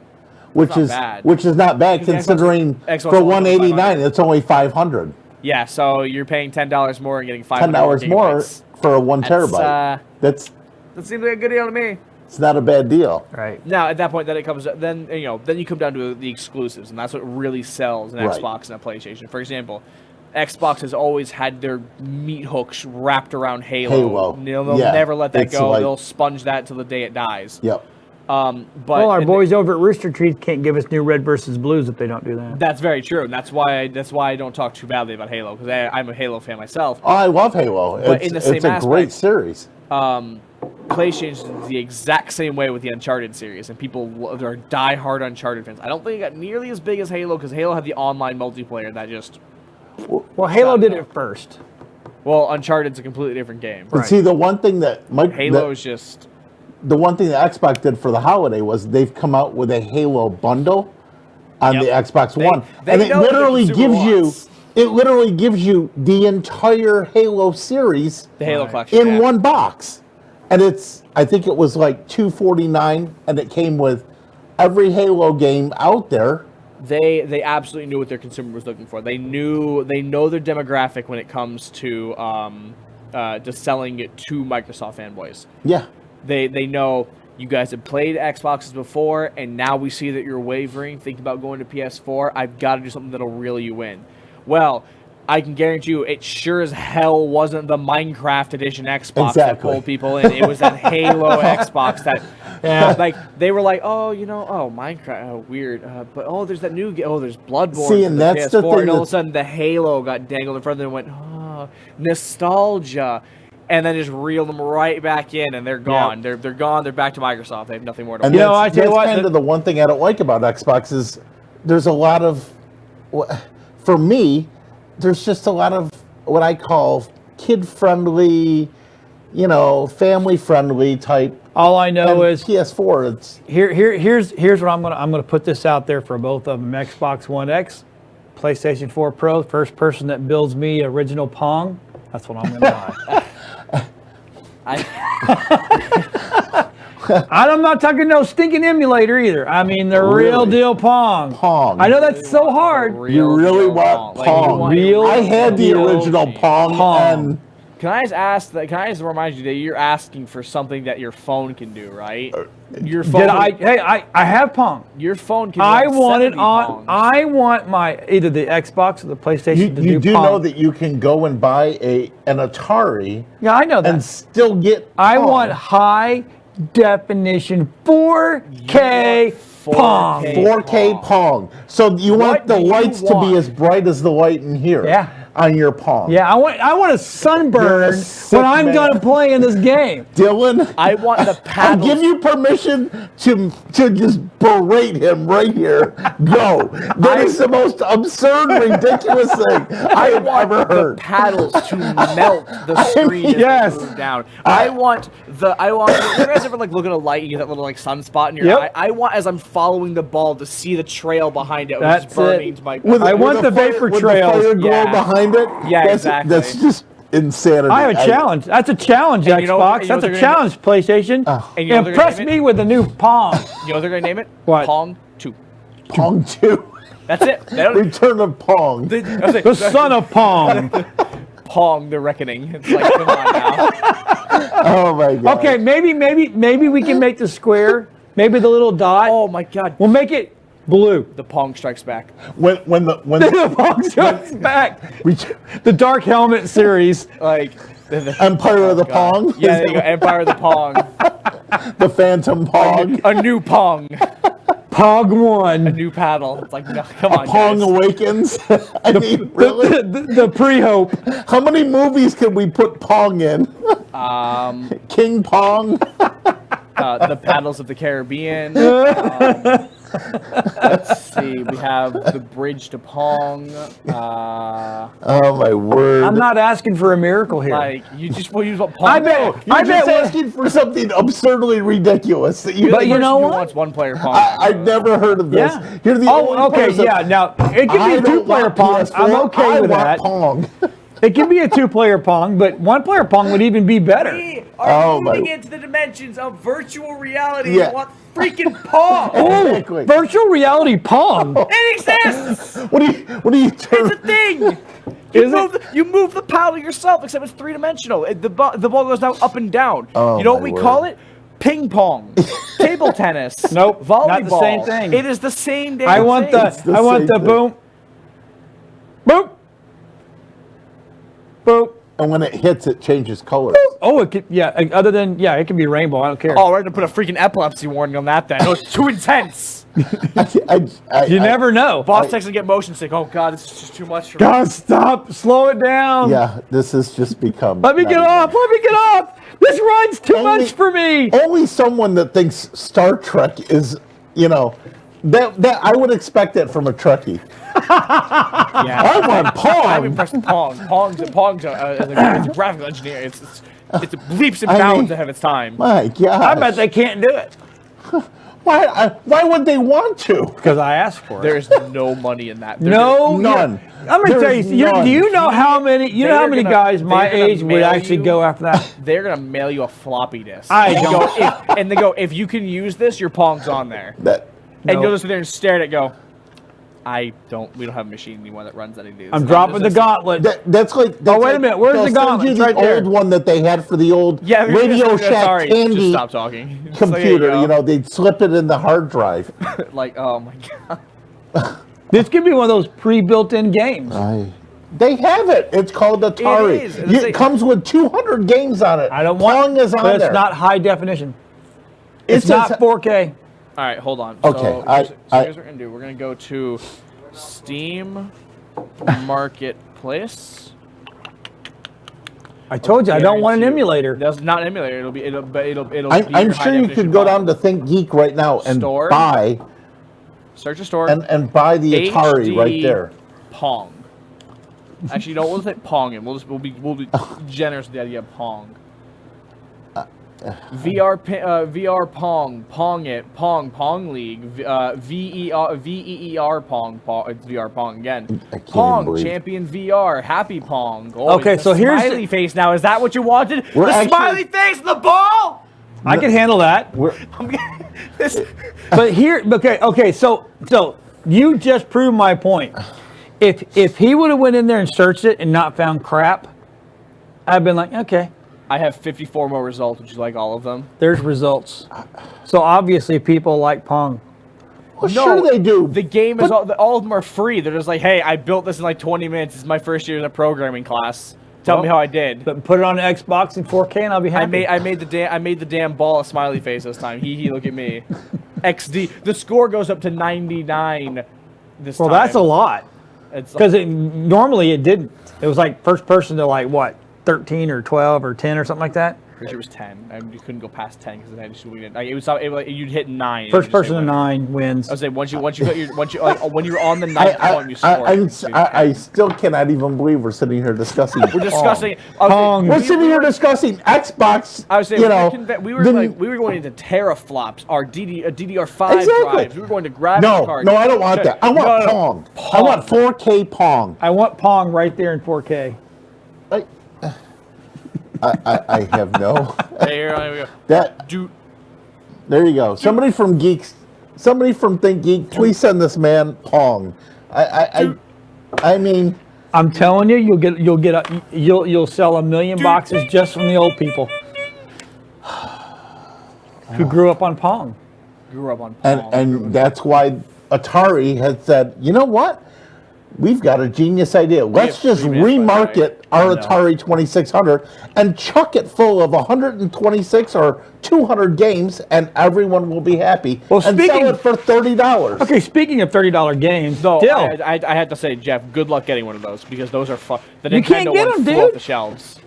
which is not bad. not bad considering Xbox for $189 it's only $500. Yeah, so you're paying $10 more and getting 500 $10 more gigabytes. for a 1 terabyte. That seems like a good deal to me. It's not a bad deal. Right. Now at that point, then it comes. Then you come down to the exclusives, and that's what really sells an Xbox and a PlayStation. For example, Xbox has always had their meat hooks wrapped around Halo. They'll never let that go. They'll sponge that till the day it dies. Yep. But our boys over at Rooster Teeth can't give us new Red versus Blues if they don't do that. That's very true, and that's why I don't talk too badly about Halo, because I'm a Halo fan myself. Oh, I love Halo. But in the same it's a great series. PlayStation is the exact same way with the Uncharted series, and people are die-hard Uncharted fans. I don't think it got nearly as big as Halo, because Halo had the online multiplayer that just... Well, Halo did it first. Well, Uncharted's a completely different game. But see, the one thing that Halo is just... The one thing that Xbox did for the holiday was they've come out with a Halo bundle on the Xbox One, and it literally gives you the entire Halo series, the Halo collection, in one box, and I think it was like $249, and it came with every Halo game out there. They absolutely knew what their consumer was looking for. They know their demographic when it comes to just selling it to Microsoft fanboys. Yeah. They know you guys have played Xboxes before, and now we see that you're wavering, thinking about going to PS4. I've got to do something that'll reel you in. Well, I can guarantee you, it sure as hell wasn't the Minecraft edition Xbox that pulled people in. It was that Halo Xbox that, like, they were like, Minecraft, weird. But there's that new game. Oh, there's Bloodborne. See, and that's the thing. And all of a sudden, the Halo got dangled in front of them and went, nostalgia. And then just reel them right back in, and they're gone. They're gone. They're back to Microsoft. They have nothing more to. And I tell you what, kind of the one thing I don't like about Xbox is there's a lot of, for me, there's just a lot of what I call kid-friendly, family-friendly type. All I know is PS4. It's here's what I'm gonna put this out there for both of them: Xbox One X, PlayStation 4 Pro. First person that builds me original Pong, that's what I'm gonna buy. I'm not talking no stinking emulator either. I mean the real deal Pong. I know that's so hard. You really want Pong? I had the original Pong. Can I just remind you that you're asking for something that your phone can do, right? Your phone. I have Pong. Your phone can. I want it on. I want my either the Xbox or the PlayStation to do Pong. You do know that you can go and buy an Atari. Yeah, I know that. And still get Pong. I want high definition 4K Pong. 4K Pong. So you want the lights to be as bright as the light in here. Yeah. On your Pong. Yeah, I want a sunburn when I'm done playing this game. Dylan, I want the paddles. I'll give you permission to just berate him right here. Go. That is the most absurd, ridiculous thing I have ever heard. The paddles to melt the screen as they move down. I want you guys ever look at a light and you get that little sunspot in your eye? I want, as I'm following the ball, to see the trail behind it. That's burning to my I want the vapor trails. With the fire glow behind it. Yeah, exactly. That's just insanity. I have a challenge. That's a challenge, Xbox. That's a challenge, PlayStation. Impress me with the new Pong. You know what they're going to name it? What? Pong 2. Pong 2. That's it. Return of Pong. The son of Pong. Pong, the reckoning. It's like, come on now. Oh my God. Okay, maybe we can make the square. Maybe the little dot. Oh my God. We'll make it blue. The Pong Strikes Back. When the Pong Strikes Back. The Dark Helmet series. The Empire of the Pong. Yeah, there you go. Empire of the Pong. The Phantom Pong. A new Pong. Pog 1. A new paddle. It's like, no, come on, Pong guys. Awakens. Really? The pre-hope. How many movies can we put Pong in? King Pong. The Paddles of the Caribbean. Let's see. We have the Bridge to Pong. Oh my word! I'm not asking for a miracle here. You just will use what Pong. I bet you're just asking for something absurdly ridiculous that you. But you know what? Wants one-player Pong. I've never heard of this. Yeah. You're the only person. Yeah. Now it can be two-player Pong. I'm okay with that. Pong. It can be a two-player Pong, but one-player Pong would even be better. We are moving into the dimensions of virtual reality. Yeah. What freaking Pong? Exactly. Virtual reality Pong. It exists. What do you turn? It's a thing. You move the paddle yourself, except it's 3-dimensional. The ball goes now up and down. Oh, you know what my we word. call it? Ping pong, table tennis. Nope, volleyball. not the same thing. It is the same damn I want thing. the boom, boop, boop. And when it hits, it changes colors. Oh, it could, yeah. Other than it can be rainbow. I don't care. Oh, we're gonna put a freaking epilepsy warning on that then. No, it's too intense. You never know. Boss texts and get motion sick. Oh God, this is just too much for me. God, stop! Slow it down. Yeah, this has just become. Let me get off. Let me get off. This ride's too much for me. Only someone that thinks Star Trek is, that I would expect it from a Trekkie. Yeah. I want Pong. I'm impressed with Pong. Pong's a graphical engineer. It's leaps and bounds ahead of its time. My God. I bet they can't do it Why would they want to? because I asked for it. There's no money in that. None. I'm gonna tell you. None. Do you know how many? You know how many guys my age would actually go after that? They're gonna mail you a floppy disk. I don't. And they go, if you can use this, your Pong's on there. And you'll just sit there and stare at it. Go. We don't have a machine anymore that runs any of these. I'm dropping the gauntlet. That's like. Oh, wait a minute. Where's the gauntlet? It's It's right there. old one that they had for the old Yeah, Radio Shack sorry, candy just stop talking. It's like, computer. there you go. They'd slip it in the hard drive. Like, oh my God. This could be one of those pre-built-in games. They have it. It's called Atari. It is. It comes with 200 games on it. I don't Pong want. is on But there. it's not high definition. It's It's not 4K. All right, hold on. Okay, So here's what we're gonna do. We're gonna go to Steam Marketplace. I told you I don't want an emulator. That's not an emulator. It'll be. I'm sure you could go down to Think Geek right now and Store. buy Search a store. and buy the Atari HD right there. Pong. Actually, no. We'll just hit Pong in. We'll be generous with the idea of Pong. VR Pong, Pong it, Pong League, VEER Pong, it's VR Pong again. Pong Champion VR, Happy Pong. Oh, Okay, so here's the- smiley face now. Is that what you wanted? We're The actually- smiley face, the ball. I can handle that. But here, okay. So you just proved my point. If he would have went in there and searched it and not found crap, I've been like, okay. I have 54 more results. Would you like all of them? There's results. So obviously people like Pong. Well, sure they do. The game is all of them are free. They're just like, hey, I built this in like 20 minutes. It's my first year in a programming class. Tell me how I did. But put it on Xbox in 4K and I'll be happy. I made the damn ball a smiley face this time. Look at me. XD. The score goes up to 99 this time. Well, that's a lot. Because It's normally it didn't. It was like first person to like what, 13 or 12 or 10 or something like that. pretty sure it was 10. I mean, you couldn't go past 10 because then just win. Like, you'd hit 9. First person to 9 wins. I was saying once you got your when you're on the 9th point, you score. I still cannot even believe we're sitting here discussing. We're discussing. Pong. We're sitting here discussing Xbox. I was saying, we were going into teraflops, our DDR5 drives. We were going to graphics cards. No, I don't want that. I want Pong. I want 4K Pong. I want Pong right there in 4K. I have no. Here we go. There you go. Somebody from Think Geek, please send this man Pong. I mean, I'm telling you, you'll sell 1 million boxes just from the old people who grew up on Pong. And that's why Atari had said, you know what? We've got a genius idea. Let's just remarket our Atari 2600 and chuck it full of 126 or 200 games, and everyone will be happy. And sell it for $30. Okay, speaking of $30 games, though, Dill, I had to say, Jeff, good luck getting one of those because those are fun. The You can't Nintendo get ones them, flew off dude. the shelves.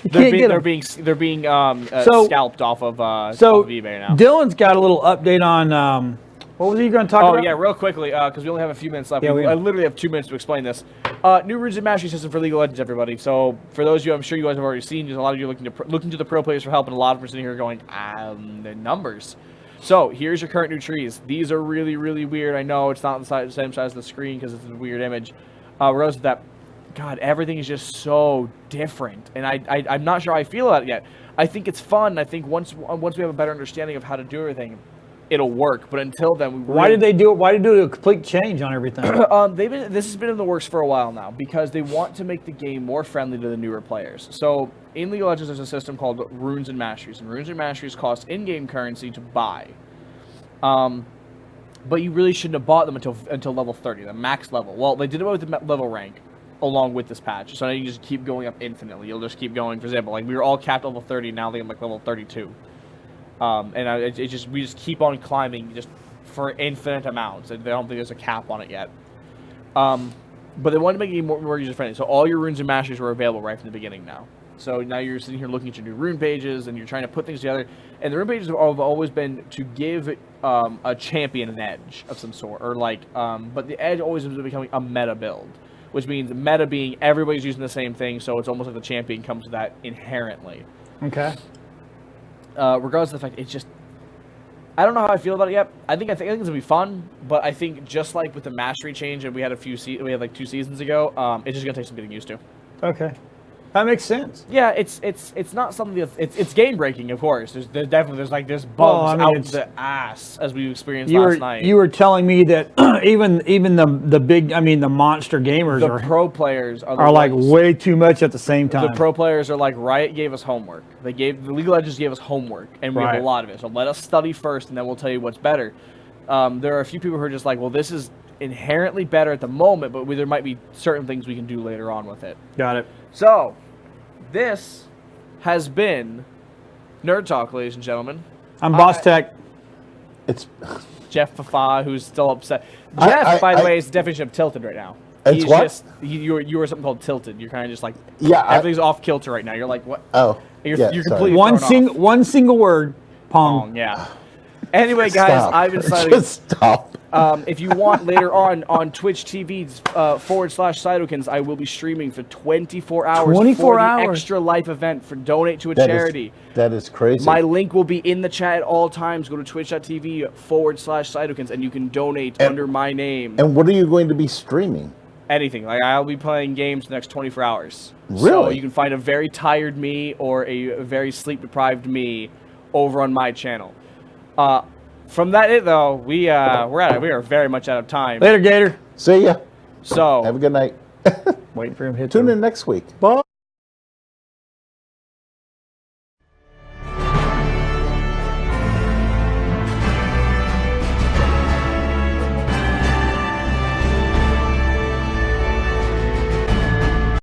They're being So- scalped off of so eBay now. Dylan's got a little update on what was he going to talk about? Oh, yeah, real quickly, because we only have a few minutes left. Yeah, I literally have 2 minutes to explain this. New rules and mastery system for League of Legends, everybody. So, for those of you, I'm sure you guys have already seen, there's a lot of you looking to the pro players for help, and a lot of them are sitting here going, the numbers. So, here's your current new trees. These are really, really weird. I know it's not the same size of the screen because it's a weird image. Regardless of that, God, everything is just so different, and I'm not sure how I feel about it yet. I think it's fun. I think once we have a better understanding of how to do everything, it'll work. But until then, Why did they do it? Why did they do a complete change on everything? This has been in the works for a while now because they want to make the game more friendly to the newer players. So in League of Legends, there's a system called Runes and Masteries, and Runes and Masteries cost in-game currency to buy. But you really shouldn't have bought them until level 30, the max level. Well, they did it with the level rank along with this patch, so now you just keep going up infinitely. You'll just keep going. For example, like we were all capped level 30, now they're like level 32. We just keep on climbing just for infinite amounts. I don't think there's a cap on it yet. But they wanted to make it more user friendly. So all your runes and masters were available right from the beginning now. So now you're sitting here looking at your new rune pages and you're trying to put things together. And the rune pages have always been to give a champion an edge of some sort, or but the edge always is becoming a meta build, which means meta being everybody's using the same thing. So it's almost like the champion comes with that inherently. Okay. Regardless of the fact, it's just, I don't know how I feel about it yet. I think it's gonna be fun, but I think just like with the mastery change, and we had like 2 seasons ago, it's just gonna take some getting used to. Okay. That makes sense. Yeah, it's not something it's game breaking, of course. There's bugs out the ass as we experienced last night. You were telling me that even the big, the monster gamers the pro players are like way too much at the same time. The pro players are like, Riot gave us homework. The League of Legends gave us homework, and we have a lot of it. So let us study first, and then we'll tell you what's better. There are a few people who are just like, well, this is inherently better at the moment, but there might be certain things we can do later on with it. Got it. So, this has been Nerd Talk, ladies and gentlemen. I'm Boss Tech. It's Jeff Fafa, who's still upset. Jeff, by the way, is the definition of tilted right now. It's what? You were something called tilted. You're kind of just like, everything's off kilter right now. You're like, what? Oh, you're completely one single word, Pong. Yeah. Anyway, guys, I've decided. Just stop. If you want later on Twitch TV's /Cytokins, I will be streaming for 24 hours 24 hours. The Extra Life event for donate to a charity. That is crazy. My link will be in the chat at all times. Go to twitch.tv /Cytokins and you can donate under my name. And what are you going to be streaming? Anything. Like I'll be playing games the next 24 hours. Really? So you can find a very tired me or a very sleep deprived me over on my channel. From that though, we are very much out of time. Later, Gator. See ya. So have a good night. Wait for him to hit Tune in next week. Bye.